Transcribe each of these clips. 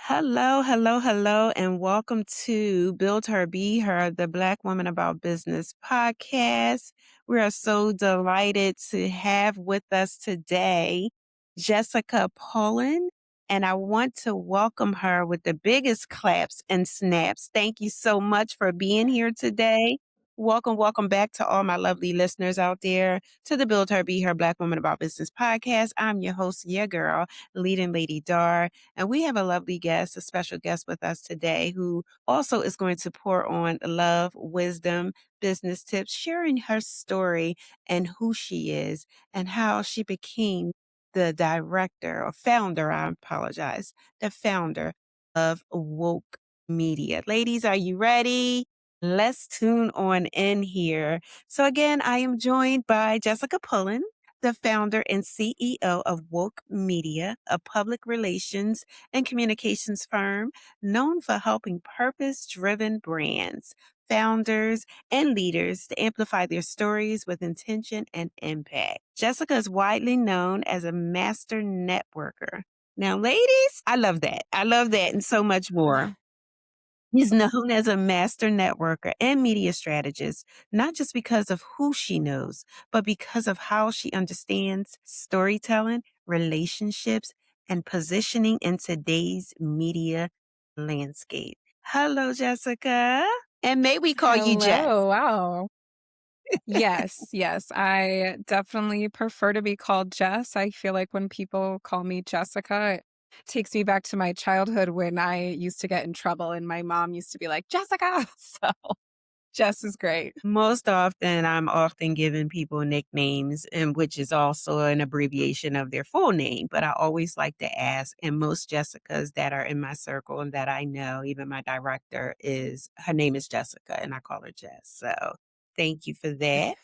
Hello, hello, hello, and welcome to Build Her, Be Her, the Black Woman About Business podcast. We are so delighted to have with us today Jessica Poulin, and I want to welcome her with the biggest claps and snaps. Thank you so much for being here today. Welcome, welcome back to all my lovely listeners out there to the Build Her, Be Her, Black Woman About Business podcast. I'm your host, your girl, leading Lady Dar. And we have a lovely guest, a special guest with us today who also is going to pour on love, wisdom, business tips, sharing her story and who she is and how she became the director or founder, I apologize, the founder of Woke Media. Ladies, are you ready? Let's tune on in here. So again, I am joined by Jessica Pullen, the founder and CEO of Woke Media, a public relations and communications firm known for helping purpose driven brands, founders, and leaders to amplify their stories with intention and impact. Jessica is widely known as a master networker. Now, ladies, I love that. I love that and so much more. He's known as a master networker and media strategist, not just because of who she knows, but because of how she understands storytelling, relationships, and positioning in today's media landscape. Hello, Jessica. And may we call you Jess? Hello. Wow. Yes, yes. I definitely prefer to be called Jess. I feel like when people call me Jessica, it takes me back to my childhood when I used to get in trouble and my mom used to be like, Jessica. So Jess is great. Most often, I'm often giving people nicknames, and which is also an abbreviation of their full name. But I always like to ask, and most Jessicas that are in my circle and that I know, even my director is her name is Jessica, and I call her Jess. So thank you for that.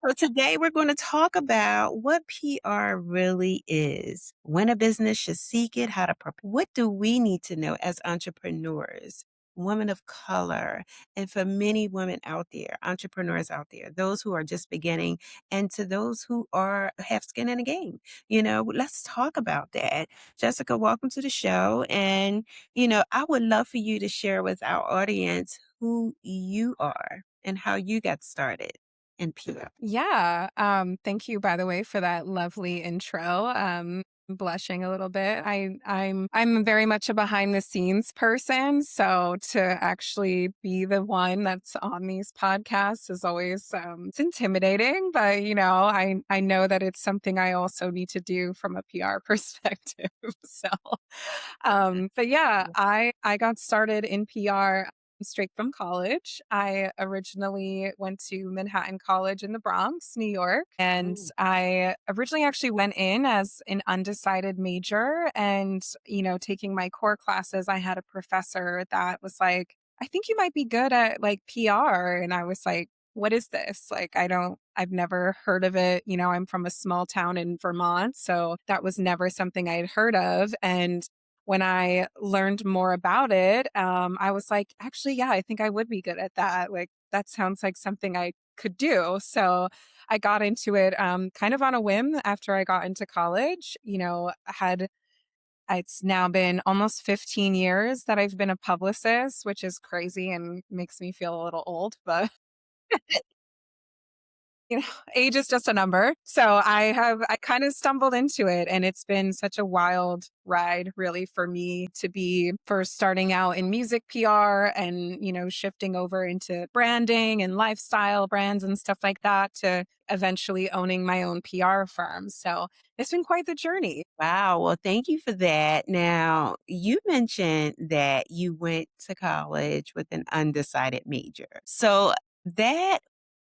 So today we're going to talk about what PR really is, when a business should seek it, how to prepare. What do we need to know as entrepreneurs, women of color, and for many women out there, entrepreneurs out there, those who are just beginning, and to those who are have skin in the game. Let's talk about that. Jessica, welcome to the show. And I would love for you to share with our audience who you are and how you got started in PR. Yeah. Thank you, by the way, for that lovely intro. Blushing a little bit. I'm very much a behind the scenes person. So to actually be the one that's on these podcasts is always it's intimidating, but I know that it's something I also need to do from a PR perspective. So but yeah, I got started in PR straight from college. I originally went to Manhattan College in the Bronx, New York, and Ooh. I originally actually went in as an undecided major and, taking my core classes, I had a professor that was like, "I think you might be good at like PR." And I was like, "What is this?" Like, I've never heard of it. I'm from a small town in Vermont, so that was never something I had heard of. And when I learned more about it, I was like, actually, yeah, I think I would be good at that. Like, that sounds like something I could do. So I got into it kind of on a whim after I got into college. It's now been almost 15 years that I've been a publicist, which is crazy and makes me feel a little old, but you know, age is just a number. So I kind of stumbled into it and it's been such a wild ride really for me to be first starting out in music PR and, shifting over into branding and lifestyle brands and stuff like that to eventually owning my own PR firm. So it's been quite the journey. Wow. Well, thank you for that. Now, you mentioned that you went to college with an undecided major. So that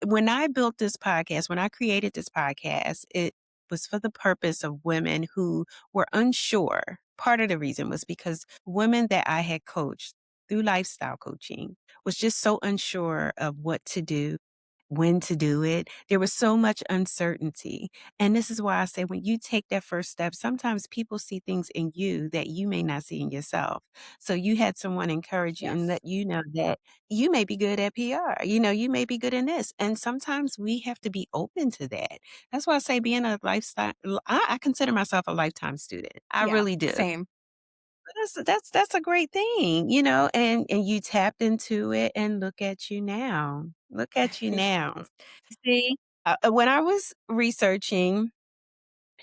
when I built this podcast, when I created this podcast, it was for the purpose of women who were unsure. Part of the reason was because women that I had coached through lifestyle coaching was just so unsure of what to do, when to do it. There was so much uncertainty. And this is why I say when you take that first step, sometimes people see things in you that you may not see in yourself. So you had someone encourage you and Yes. let you know that you may be good at PR. You may be good in this. And sometimes we have to be open to that. That's why I say being a lifestyle, I consider myself a lifetime student. I Yeah. really do. Same. That's a great thing, and you tapped into it, and look at you now. Look at you now. See, when I was researching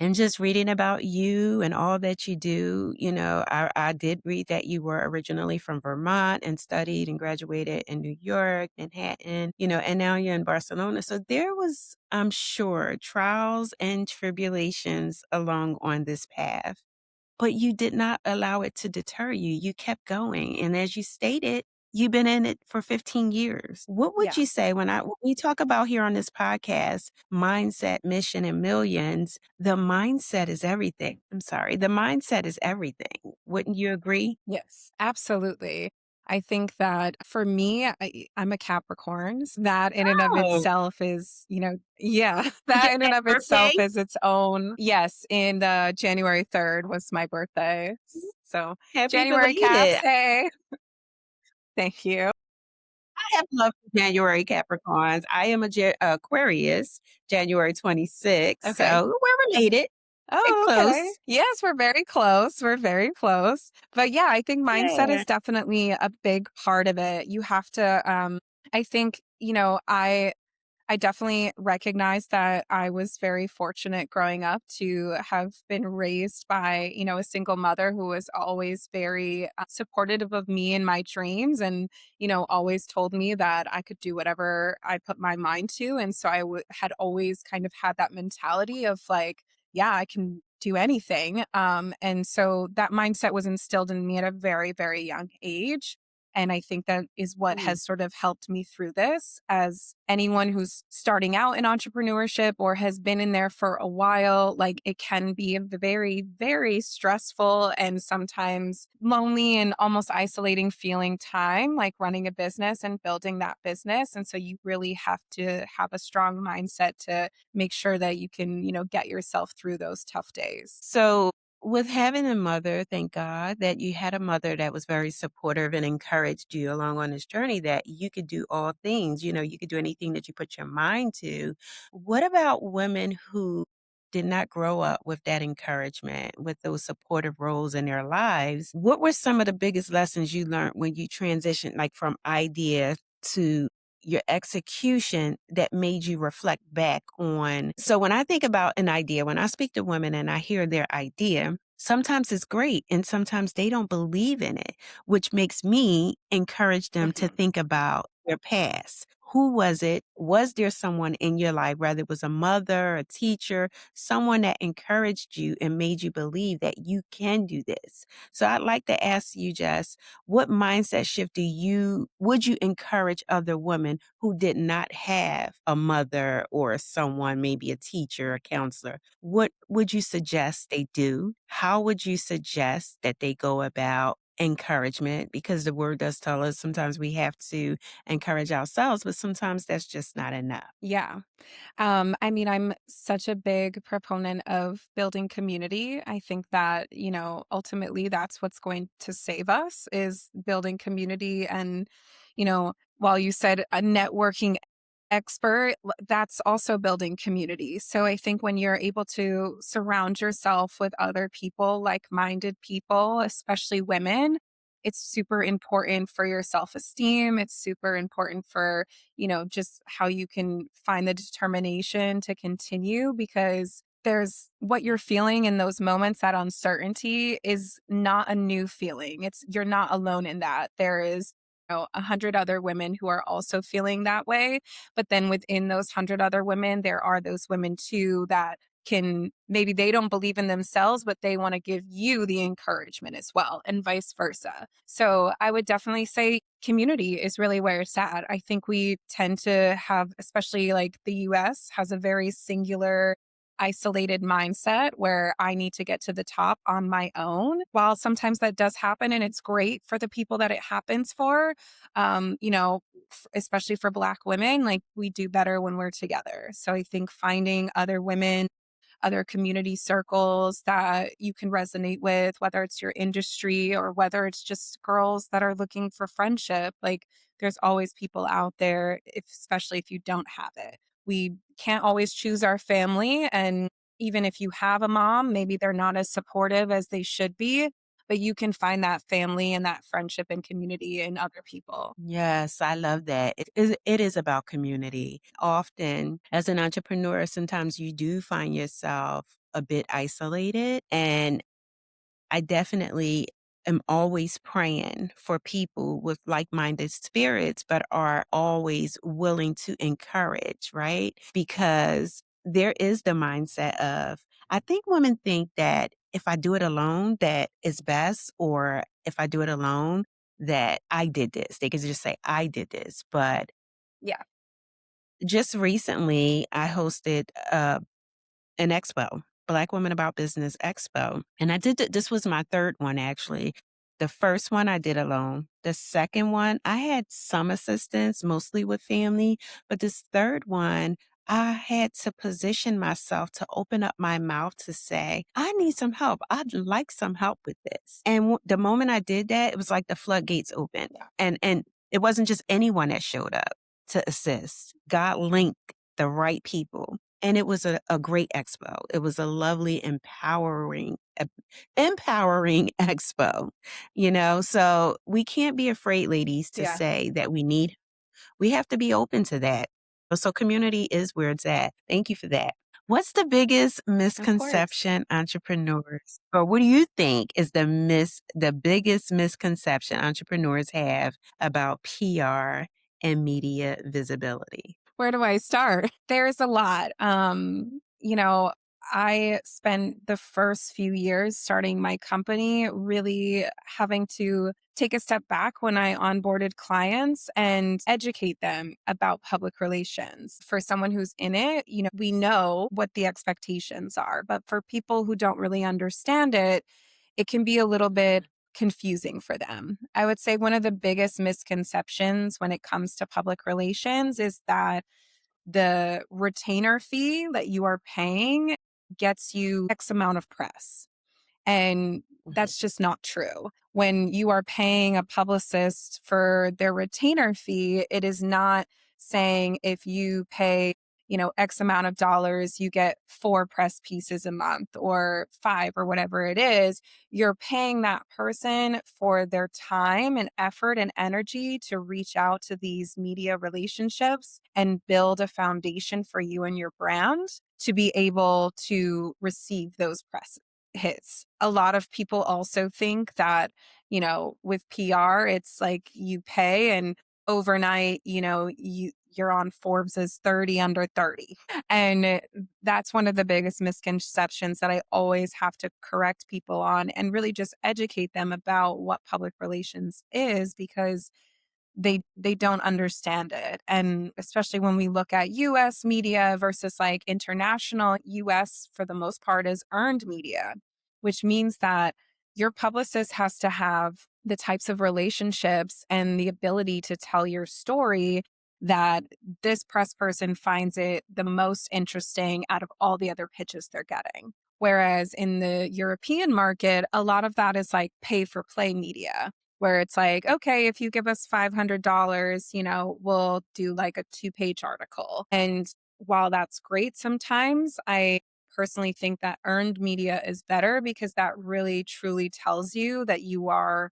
and just reading about you and all that you do, I did read that you were originally from Vermont and studied and graduated in New York, Manhattan, and now you're in Barcelona. So there was, I'm sure, trials and tribulations along on this path. But you did not allow it to deter you. You kept going, and as you stated, you've been in it for 15 years. What would Yeah. you say when we talk about here on this podcast, mindset, mission, and millions, the mindset is everything. I'm sorry, the mindset is everything. Wouldn't you agree? Yes, absolutely. I think that for me, I'm a Capricorn. So that in and of Oh, itself is, yeah, is your that in and of birthday? itself is its own. Yes, in January 3rd was my birthday. So Happy January Caps, belated. hey, thank you. I have love for January Capricorns. I am Aquarius, January 26th, Okay. so we're related and Oh, okay. close. Yes, we're very close. We're very close. But yeah, I think mindset Yeah. is definitely a big part of it. You have to I think, I definitely recognize that I was very fortunate growing up to have been raised by, a single mother who was always very supportive of me and my dreams and, always told me that I could do whatever I put my mind to. And so had always kind of had that mentality of like, yeah, I can do anything. And so that mindset was instilled in me at a very, very young age. And I think that is what Mm. has sort of helped me through this as anyone who's starting out in entrepreneurship or has been in there for a while. Like it can be a very, very stressful and sometimes lonely and almost isolating feeling time, like running a business and building that business. And so you really have to have a strong mindset to make sure that you can, get yourself through those tough days. So, with having a mother, thank God that you had a mother that was very supportive and encouraged you along on this journey that you could do all things. You could do anything that you put your mind to. What about women who did not grow up with that encouragement, with those supportive roles in their lives? What were some of the biggest lessons you learned when you transitioned, like from idea to your execution that made you reflect back on? So when I think about an idea, when I speak to women and I hear their idea, sometimes it's great and sometimes they don't believe in it, which makes me encourage them to Mhm. think about their past. Who was it? Was there someone in your life, whether it was a mother, a teacher, someone that encouraged you and made you believe that you can do this? So I'd like to ask you, Jess, what mindset shift would you encourage other women who did not have a mother or someone, maybe a teacher, a counselor? What would you suggest they do? How would you suggest that they go about encouragement? Because the word does tell us sometimes we have to encourage ourselves, but sometimes that's just not enough. Yeah. I mean, I'm such a big proponent of building community. I think that, ultimately that's what's going to save us is building community. And, while you said a networking expert, that's also building community. So I think when you're able to surround yourself with other people, like minded people, especially women, it's super important for your self esteem. It's super important for just how you can find the determination to continue because there's what you're feeling in those moments, that uncertainty is not a new feeling. You're not alone in that. There is 100 other women who are also feeling that way. But then within those 100 other women, there are those women too that can maybe they don't believe in themselves, but they want to give you the encouragement as well, and vice versa. So I would definitely say community is really where it's at. I think we tend to have, especially like the US, has a very singular, isolated mindset where I need to get to the top on my own. While sometimes that does happen and it's great for the people that it happens for, especially for Black women, like we do better when we're together. So I think finding other women, other community circles that you can resonate with, whether it's your industry or whether it's just girls that are looking for friendship. Like there's always people out there, especially if you don't have it. We can't always choose our family. And even if you have a mom, maybe they're not as supportive as they should be. but you can find that family and that friendship and community in other people. Yes, I love that. It is about community. Often, as an entrepreneur, sometimes you do find yourself a bit isolated. And I definitely am always praying for people with like minded spirits, but are always willing to encourage, right? Because there is the mindset of, I think women think that if I do it alone, that is best, or if I do it alone, that I did this. They could just say, I did this. But Yeah, just recently, I hosted an expo, Black Women About Business Expo. And this was my third one actually. The first one I did alone. The second one, I had some assistance, mostly with family. But this third one, I had to position myself to open up my mouth to say, I need some help. I'd like some help with this. And the moment I did that, it was like the floodgates opened. yeah, And it wasn't just anyone that showed up to assist. God linked the right people. And it was a great expo. It was a lovely, empowering expo, you know? So we can't be afraid, ladies, to yeah, say that we have to be open to that. So community is where it's at. Thank you for that. What's the biggest of course. misconception entrepreneurs, or what do you think is the biggest misconception entrepreneurs have about PR and media visibility? Where do I start? There's a lot. I spent the first few years starting my company really having to take a step back when I onboarded clients and educate them about public relations. For someone who's in it, we know what the expectations are, but for people who don't really understand it, it can be a little bit confusing for them. I would say one of the biggest misconceptions when it comes to public relations is that the retainer fee that you are paying gets you X amount of press. And Mhm. that's just not true. When you are paying a publicist for their retainer fee, it is not saying if you pay, X amount of dollars, you get 4 press pieces a month or 5 or whatever it is. You're paying that person for their time and effort and energy to reach out to these media relationships and build a foundation for you and your brand to be able to receive those press hits. A lot of people also think that, with PR, it's like you pay and overnight, you're on Forbes's 30 under 30. And that's one of the biggest misconceptions that I always have to correct people on and really just educate them about what public relations is because they don't understand it. And especially when we look at US media versus like international, US for the most part is earned media, which means that your publicist has to have the types of relationships and the ability to tell your story that this press person finds it the most interesting out of all the other pitches they're getting. Whereas in the European market, a lot of that is like pay for play media where it's like, okay, if you give us $500, we'll do like a 2-page article. And while that's great sometimes, I personally think that earned media is better because that really truly tells you that you are,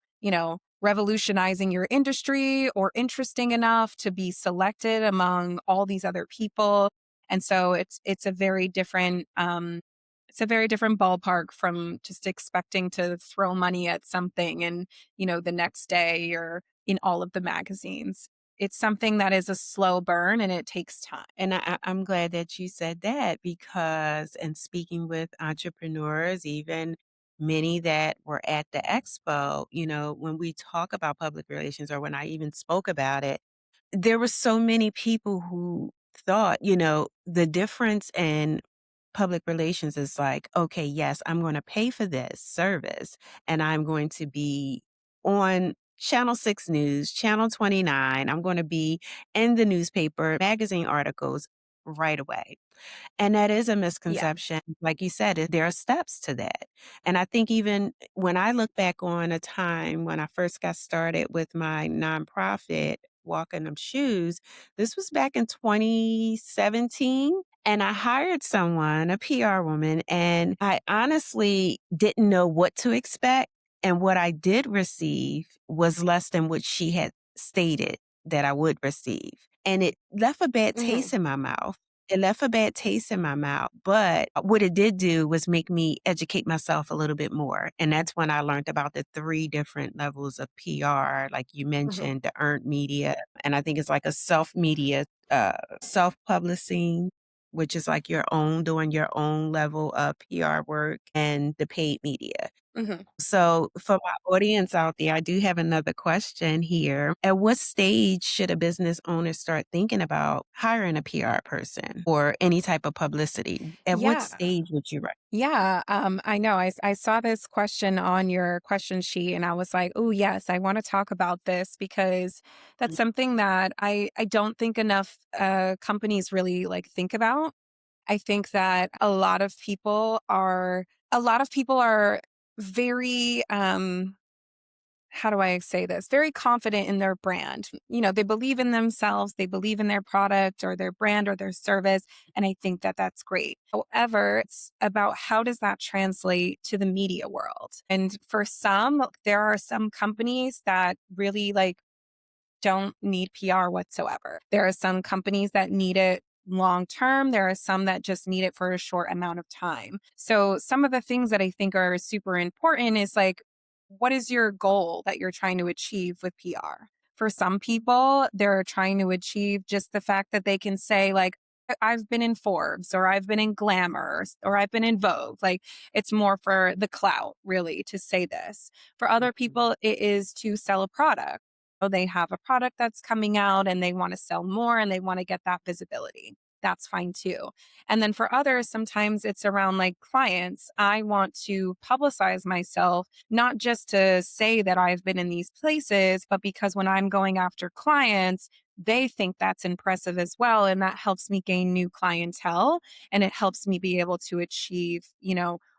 revolutionizing your industry or interesting enough to be selected among all these other people. And so it's a very different ballpark from just expecting to throw money at something and, the next day you're in all of the magazines. It's something that is a slow burn and it takes time. And I'm glad that you said that, because in speaking with entrepreneurs, even many that were at the expo, when we talk about public relations, or when I even spoke about it, there were so many people who thought, the difference in public relations is like, okay, yes, I'm going to pay for this service and I'm going to be on Channel 6 News, Channel 29. I'm going to be in the newspaper, magazine articles right away. And that is a Yeah. misconception. Like you said, there are steps to that. And I think even when I look back on a time when I first got started with my nonprofit, Walking Them Shoes, this was back in 2017. And I hired someone, a PR woman, and I honestly didn't know what to expect. And what I did receive was less than what she had stated that I would receive. And it left a bad Mhm. taste in my mouth. It left a bad taste in my mouth, but what it did do was make me educate myself a little bit more. And that's when I learned about the 3 different levels of PR, like you Mhm. mentioned, the earned media, and I think it's like a self-media, self-publishing, which is like your own doing your own level of PR work, and the paid media. Mhm. So, for my audience out there, I do have another question here. At what stage should a business owner start thinking about hiring a PR person or any type of publicity? At what Yeah. stage would you Yeah, I know. I saw this question on your question sheet and I was like, "Oh, yes, I want to talk about this because that's something that I don't think enough companies really like think about." I think that a lot of people are very how do I say this? Very confident in their brand. They believe in themselves, they believe in their product or their brand or their service. And I think that that's great. However, it's about how does that translate to the media world? And for some, there are some companies that really don't need PR whatsoever. There are some companies that need it long term. There are some that just need it for a short amount of time. So, some of the things that I think are super important is like, what is your goal that you're trying to achieve with PR? For some people, they're trying to achieve just the fact that they can say, like, I've been in Forbes or I've been in Glamour or I've been in Vogue. Like, it's more for the clout, really, to say this. For other people, it is to sell a product. They have a product that's coming out and they want to sell more and they want to get that visibility. That's fine too. And then for others, sometimes it's around like clients. I want to publicize myself, not just to say that I've been in these places, but because when I'm going after clients, they think that's impressive as well. And that helps me gain new clientele and it helps me be able to achieve,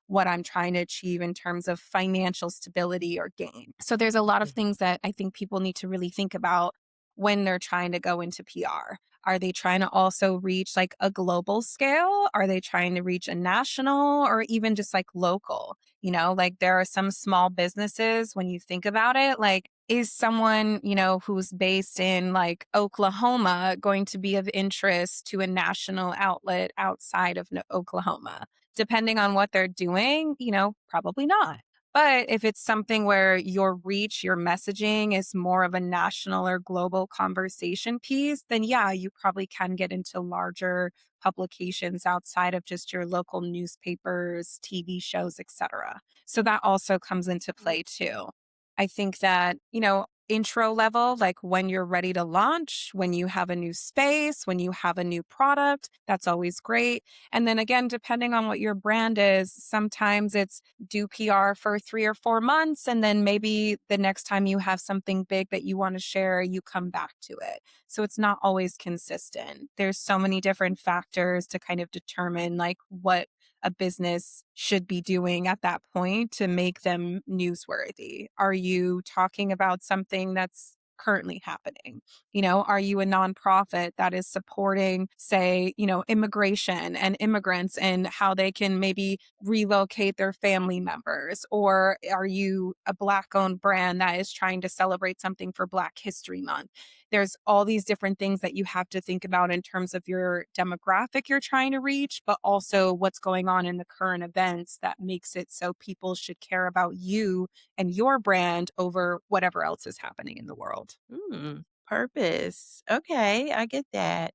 what I'm trying to achieve in terms of financial stability or gain. So there's a lot of things that I think people need to really think about when they're trying to go into PR. Are they trying to also reach like a global scale? Are they trying to reach a national or even just like local? Like there are some small businesses when you think about it, like is someone, who's based in like Oklahoma going to be of interest to a national outlet outside of Oklahoma? Depending on what they're doing, probably not. But if it's something where your reach, your messaging is more of a national or global conversation piece, then yeah, you probably can get into larger publications outside of just your local newspapers, TV shows, etc. So that also comes into play too. I think that, intro level, like when you're ready to launch, when you have a new space, when you have a new product, that's always great. And then again, depending on what your brand is, sometimes it's do PR for 3 or 4 months. And then maybe the next time you have something big that you want to share, you come back to it. So it's not always consistent. There's so many different factors to kind of determine like what a business should be doing at that point to make them newsworthy. Are you talking about something that's currently happening? Are you a nonprofit that is supporting, say, immigration and immigrants and how they can maybe relocate their family members? Or are you a Black owned brand that is trying to celebrate something for Black History Month? There's all these different things that you have to think about in terms of your demographic you're trying to reach, but also what's going on in the current events that makes it so people should care about you and your brand over whatever else is happening in the world. purpose. Okay, I get that.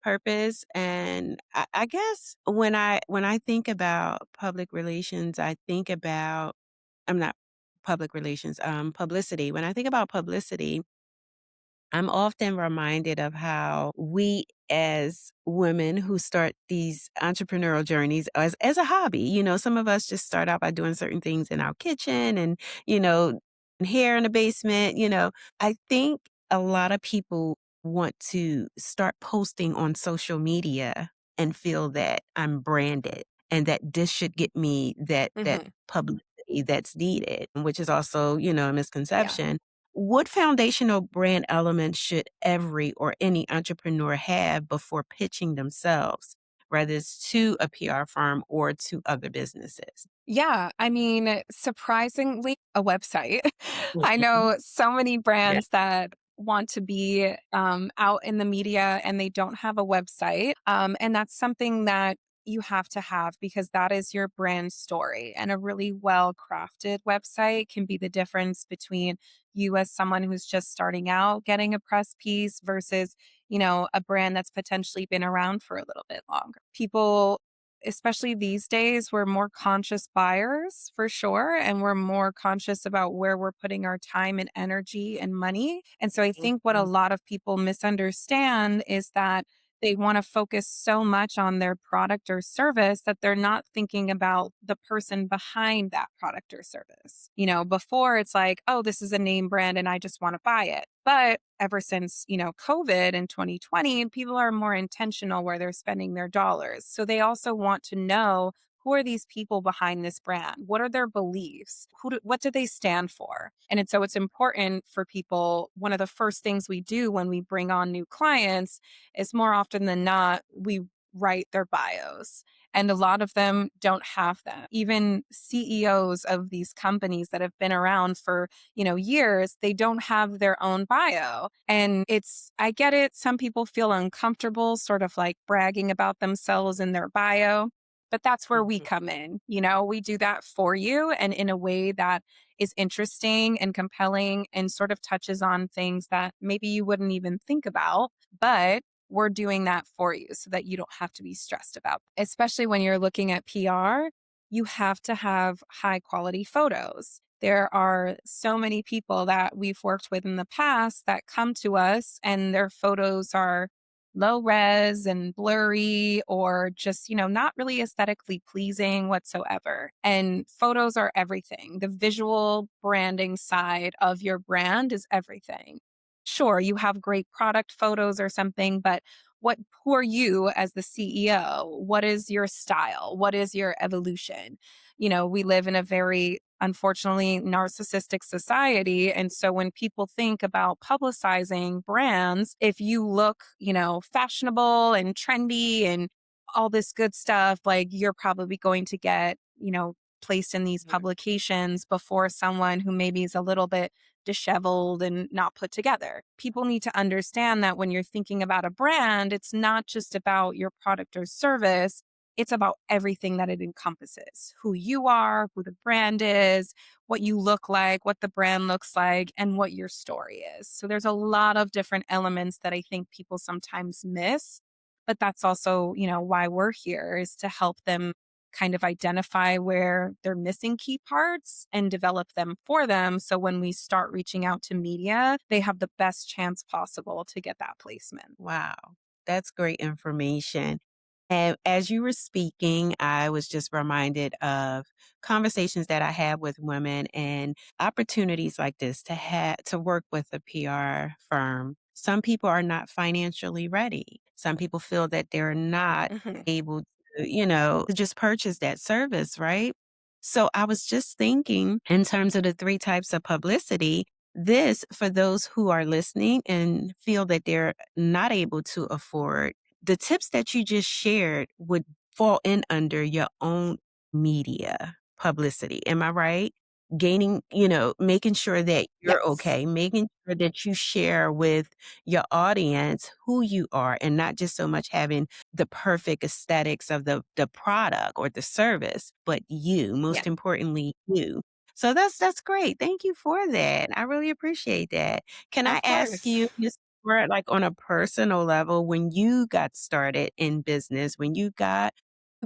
Purpose, and I guess when I think about public relations, I think about I'm not public relations, publicity. When I think about publicity, I'm often reminded of how we as women who start these entrepreneurial journeys as a hobby, some of us just start out by doing certain things in our kitchen and, you know, hair in the basement, I think a lot of people want to start posting on social media and feel that I'm branded and that this should get me that Hmm. publicity that's needed, which is also, a Yeah. misconception. What foundational brand elements should every or any entrepreneur have before pitching themselves, whether it's to a PR firm or to other businesses? Yeah, I mean, surprisingly, a website. I Mhm. know so many Yeah. brands that want to be out in the media and they don't have a website. And that's something that you have to have because that is your brand story. And a really well crafted website can be the difference between you as someone who's just starting out getting a press piece versus, a brand that's potentially been around for a little bit longer. People, especially these days, we're more conscious buyers for sure. And we're more conscious about where we're putting our time and energy and money. And so I think what a Mhm. lot of people misunderstand is that they want to focus so much on their product or service that they're not thinking about the person behind that product or service. Before it's like, oh, this is a name brand and I just want to buy it. But ever since, COVID in 2020, people are more intentional where they're spending their dollars. So they also want to know, who are these people behind this brand? What are their beliefs? What do they stand for? So it's important for people. One of the first things we do when we bring on new clients is more often than not, we write their bios. And a lot of them don't have them. Even CEOs of these companies that have been around for years, they don't have their own bio. And I get it. Some people feel uncomfortable sort of like bragging about themselves in their bio, but that's where we Mhm. come in. We do that for you and in a way that is interesting and compelling and sort of touches on things that maybe you wouldn't even think about, but we're doing that for you so that you don't have to be stressed about. Especially when you're looking at PR, you have to have high quality photos. There are so many people that we've worked with in the past that come to us and their photos are low res and blurry or just, not really aesthetically pleasing whatsoever. And photos are everything. The visual branding side of your brand is everything. Sure, you have great product photos or something, but who are you as the CEO? What is your style? What is your evolution? We live in a very, unfortunately, narcissistic society. And so when people think about publicizing brands, if you look, fashionable and trendy and all this good stuff, like you're probably going to get, placed in these Mhm. publications before someone who maybe is a little bit disheveled and not put together. People need to understand that when you're thinking about a brand, it's not just about your product or service. It's about everything that it encompasses, who you are, who the brand is, what you look like, what the brand looks like, and what your story is. So there's a lot of different elements that I think people sometimes miss. But that's also, why we're here is to help them kind of identify where they're missing key parts and develop them for them. So when we start reaching out to media, they have the best chance possible to get that placement. Wow, that's great information. And as you were speaking, I was just reminded of conversations that I have with women and opportunities like this to work with a PR firm. Some people are not financially ready. Some people feel that they're not Mhm. able to, to just purchase that service, right? So I was just thinking in terms of the three types of publicity, this for those who are listening and feel that they're not able to afford the tips that you just shared would fall in under your own media publicity. Am I right? Gaining, making sure that you're Yes. okay, making sure that you share with your audience who you are and not just so much having the perfect aesthetics of the product or the service, but you, Yeah. most importantly, you. So that's great. Thank you for that. I really appreciate that. Can I Of ask course. you, more like on a personal level, when you got started in business, when you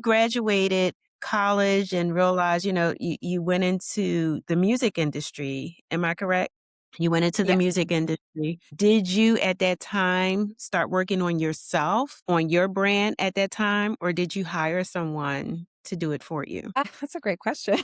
graduated college and realized, you went into the music industry. Am I correct? You went into the Yes. music industry. Did you at that time start working on yourself, on your brand at that time, or did you hire someone to do it for you? That's a great question.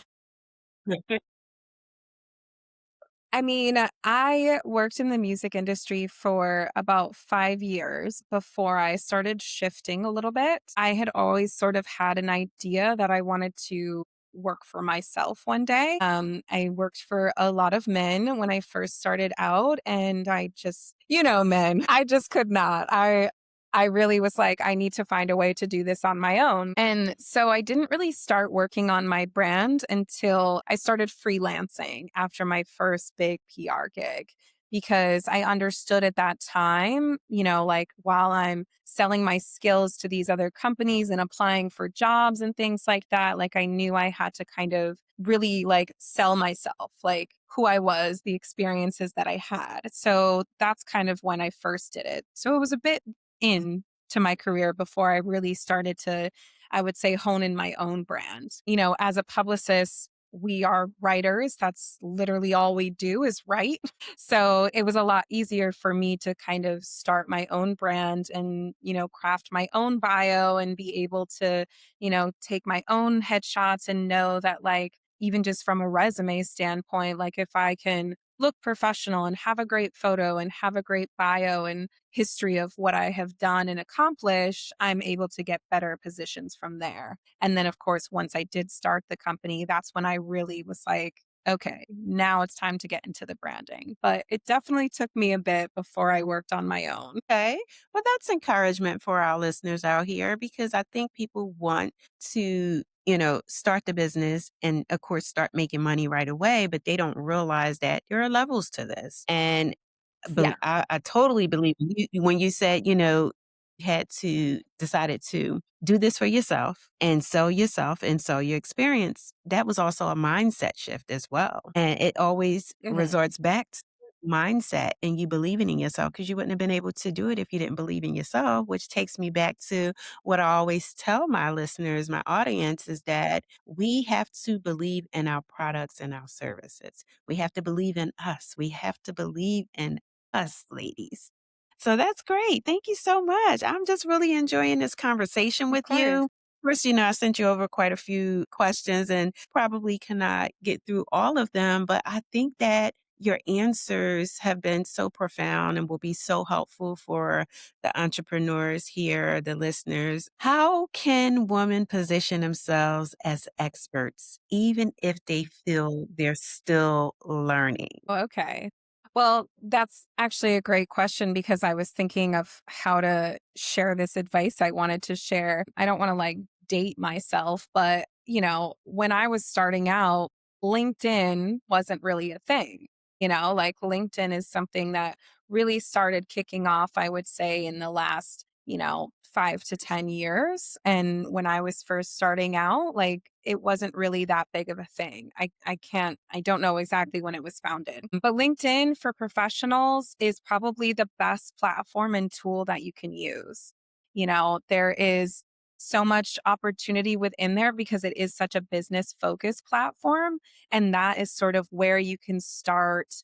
I mean, I worked in the music industry for about 5 years before I started shifting a little bit. I had always sort of had an idea that I wanted to work for myself one day. I worked for a lot of men when I first started out, and I just, men, I just could not. I really was like, I need to find a way to do this on my own. And so I didn't really start working on my brand until I started freelancing after my first big PR gig. Because I understood at that time, like while I'm selling my skills to these other companies and applying for jobs and things like that, like I knew I had to kind of really like sell myself, like who I was, the experiences that I had. So that's kind of when I first did it. So it was a bit in to my career before I really started to, I would say, hone in my own brand. As a publicist, we are writers. That's literally all we do is write. So it was a lot easier for me to kind of start my own brand and, craft my own bio and be able to, take my own headshots and know that, like, even just from a resume standpoint, like if I can look professional and have a great photo and have a great bio and history of what I have done and accomplished, I'm able to get better positions from there. And then, of course, once I did start the company, that's when I really was like, okay, now it's time to get into the branding. But it definitely took me a bit before I worked on my own. Okay. Well, that's encouragement for our listeners out here because I think people want to, start the business and, of course, start making money right away, but they don't realize that there are levels to this. And Yeah. I totally believe when you said, you had to decided to do this for yourself and sell your experience. That was also a mindset shift as well. And it always Mhm. resorts back to mindset and you believing in yourself because you wouldn't have been able to do it if you didn't believe in yourself, which takes me back to what I always tell my listeners, my audience is that we have to believe in our products and our services. We have to believe in us. We have to believe in us, ladies. So that's great. Thank you so much. I'm just really enjoying this conversation Of with course. you. First, I sent you over quite a few questions and probably cannot get through all of them, but I think that your answers have been so profound and will be so helpful for the entrepreneurs here, the listeners. How can women position themselves as experts, even if they feel they're still learning? Oh, okay. Well, that's actually a great question because I was thinking of how to share this advice I wanted to share. I don't want to like date myself, but when I was starting out, LinkedIn wasn't really a thing. Like LinkedIn is something that really started kicking off, I would say, in the last, 5 to 10 years. And when I was first starting out, like it wasn't really that big of a thing. I don't know exactly when it was founded. But LinkedIn for professionals is probably the best platform and tool that you can use. There is so much opportunity within there because it is such a business focused platform. And that is sort of where you can start,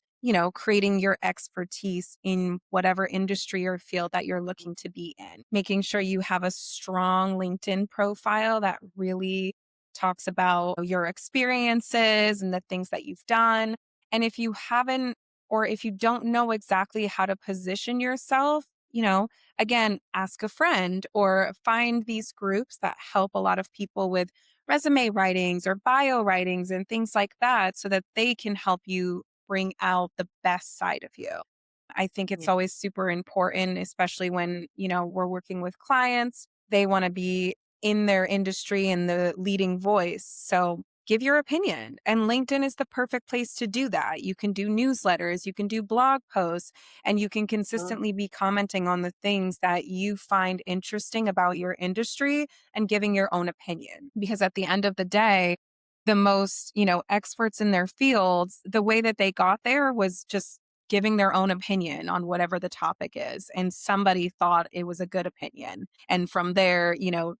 creating your expertise in whatever industry or field that you're looking to be in. Making sure you have a strong LinkedIn profile that really talks about your experiences and the things that you've done. And if you haven't, or if you don't know exactly how to position yourself, again, ask a friend or find these groups that help a lot of people with resume writings or bio writings and things like that so that they can help you bring out the best side of you. I think it's Yeah. always super important, especially when, we're working with clients. They want to be in their industry and the leading voice. So give your opinion. And LinkedIn is the perfect place to do that. You can do newsletters, you can do blog posts, and you can consistently be commenting on the things that you find interesting about your industry and giving your own opinion. Because at the end of the day, the most, experts in their fields, the way that they got there was just giving their own opinion on whatever the topic is. And somebody thought it was a good opinion. And from there,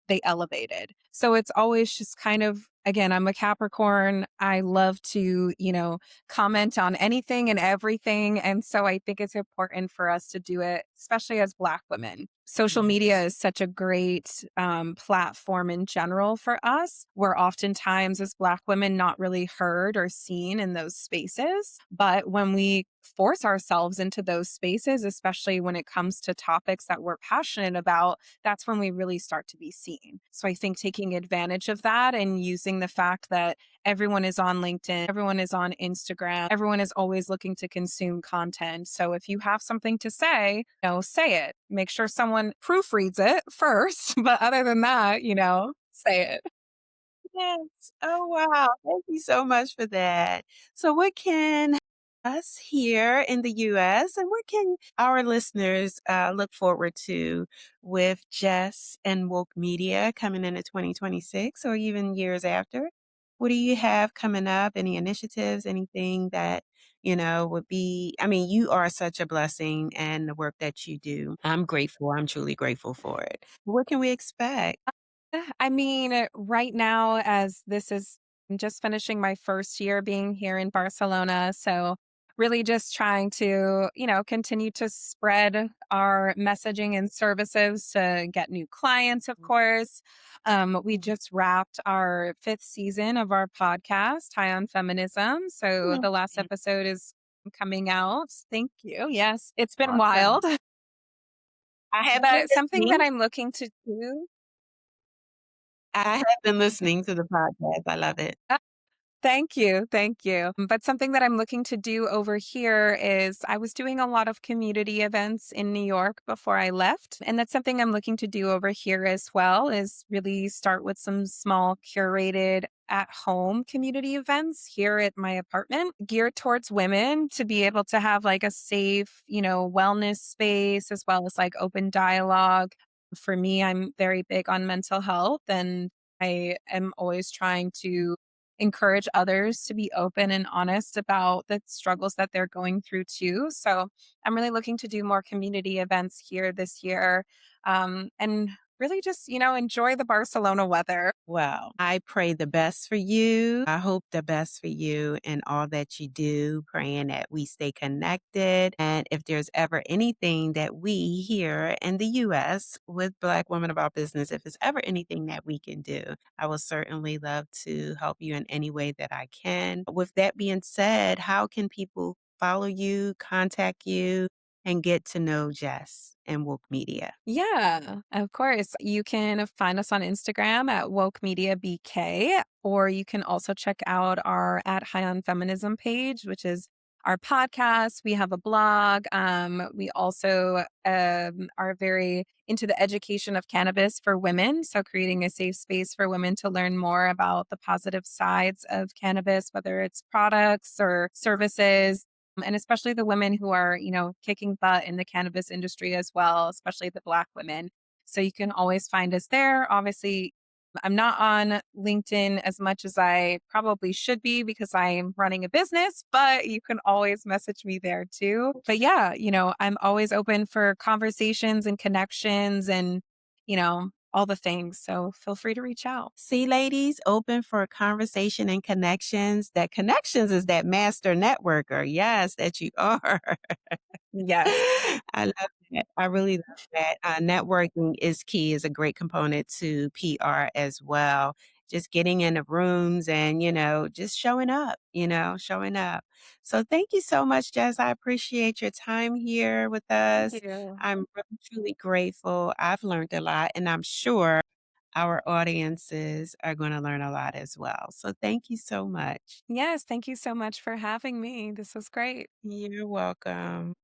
they elevated. So it's always just kind of, again, I'm a Capricorn. I love to, comment on anything and everything. And so I think it's important for us to do it, especially as Black women. Social media Yes. is such a great platform in general for us. We're oftentimes, as Black women, not really heard or seen in those spaces. But when we force ourselves into those spaces, especially when it comes to topics that we're passionate about, that's when we really start to be seen. So I think taking advantage of that and using realizing the fact that everyone is on LinkedIn, everyone is on Instagram, everyone is always looking to consume content. So if you have something to say, say it. Make sure someone proofreads it first. But other than that, say it. Yes. Oh, wow. Thank you so much for that. So, what can us here in the US and what can our listeners look forward to with Jess and Woke Media coming into 2026 or even years after? What do you have coming up? Any initiatives, anything that, would be, I mean, you are such a blessing and the work that you do. I'm grateful. I'm truly grateful for it. What can we expect? I mean, right now, as this is I'm just finishing my first year being here in Barcelona. So, really just trying to, continue to spread our messaging and services to get new clients, of course. We just wrapped our fifth season of our podcast, High on Feminism. So, Oh, the last episode is coming out. Thank you. Yes, it's been awesome. wild, I have been but something that listening. I'm looking to do. I have been listening to the podcast. I love it. Thank you. Thank you. But something that I'm looking to do over here is I was doing a lot of community events in New York before I left. And that's something I'm looking to do over here as well is really start with some small curated at home community events here at my apartment geared towards women to be able to have like a safe, wellness space as well as like open dialogue. For me, I'm very big on mental health and I am always trying to encourage others to be open and honest about the struggles that they're going through too. So I'm really looking to do more community events here this year, and really just enjoy the Barcelona weather. Well, I pray the best for you. I hope the best for you and all that you do, praying that we stay connected. And if there's ever anything that we here in the US with Black Women About Business, if it's ever anything that we can do, I will certainly love to help you in any way that I can. With that being said, how can people follow you, contact you, and get to know Jess and Woke Media? Yeah, of course. You can find us on Instagram at Woke Media BK, or you can also check out our at High on Feminism page, which is our podcast. We have a blog. We also are very into the education of cannabis for women. So, creating a safe space for women to learn more about the positive sides of cannabis, whether it's products or services and especially the women who are, kicking butt in the cannabis industry as well, especially the Black women. So you can always find us there. Obviously, I'm not on LinkedIn as much as I probably should be because I'm running a business, but you can always message me there too. But yeah, I'm always open for conversations and connections and, all the things. So feel free to reach out. See, ladies, open for conversation and connections. That connections is that master networker. Yes, that you are. Yes. I love that. I really love that. Networking is key, is a great component to PR as well. Just getting in the rooms and, just showing up. So thank you so much, Jess. I appreciate your time here with Thank us. you. I'm really, truly grateful. I've learned a lot, and I'm sure our audiences are going to learn a lot as well. So thank you so much. Yes. Thank you so much for having me. This was great. You're welcome.